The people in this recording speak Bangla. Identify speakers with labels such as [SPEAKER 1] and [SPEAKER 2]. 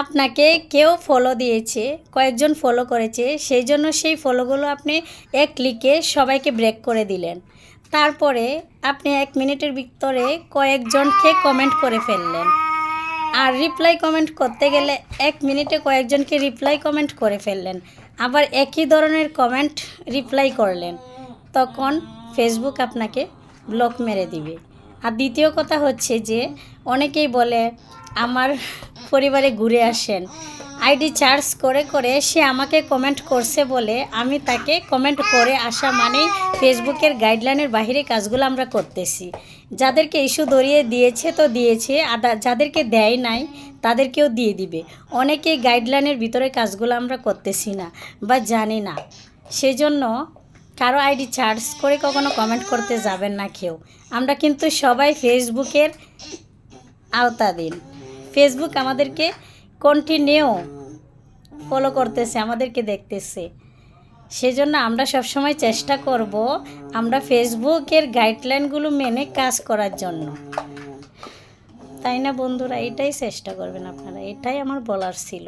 [SPEAKER 1] আপনাকে কেউ ফলো দিয়েছে, কয়েকজন ফলো করেছে, সেই জন্য সেই ফলোগুলো আপনি এক ক্লিকে সবাইকে ব্রেক করে দিলেন। তারপরে আপনি 1 মিনিটের ভিতরে কয়েকজনকে কমেন্ট করে ফেললেন। আর রিপ্লাই কমেন্ট করতে গেলে 1 মিনিটে কয়েকজনকে রিপ্লাই কমেন্ট করে ফেললেন। আবার একই ধরনের কমেন্ট রিপ্লাই করলেন, তখন ফেসবুক আপনাকে ব্লক মেরে দিবে। আর দ্বিতীয় কথা হচ্ছে যে অনেকেই বলে আমার পরিবারে ঘুরে আসেন, আইডি চার্জ করে করে সে আমাকে কমেন্ট করছে বলে আমি তাকে কমেন্ট করে আসা মানেই ফেসবুকের গাইডলাইনের বাইরে কাজগুলো আমরা করতেছি। যাদেরকে ইস্যু ধরিয়ে দিয়েছে তো দিয়েছে, যাদেরকে দেয় নাই তাদেরকেও দিয়ে দিবে। অনেকেই গাইডলাইনের ভিতরে কাজগুলো আমরা করতেছি না বা জানি না। সেজন্য কারো আইডি চার্জ করে কখনো কমেন্ট করতে যাবেন না কেউ। আমরা কিন্তু সবাই ফেসবুকের আওতাধীন। ফেসবুক আমাদেরকে কন্টিনিউ ফলো করতেছে, আমাদেরকে দেখতেছে। সেজন্য আমরা সবসময় চেষ্টা করব আমরা ফেসবুকের গাইডলাইনগুলো মেনে কাজ করার জন্য, তাই না বন্ধুরা? এটাই চেষ্টা করবেন আপনারা, এটাই আমার বলার ছিল।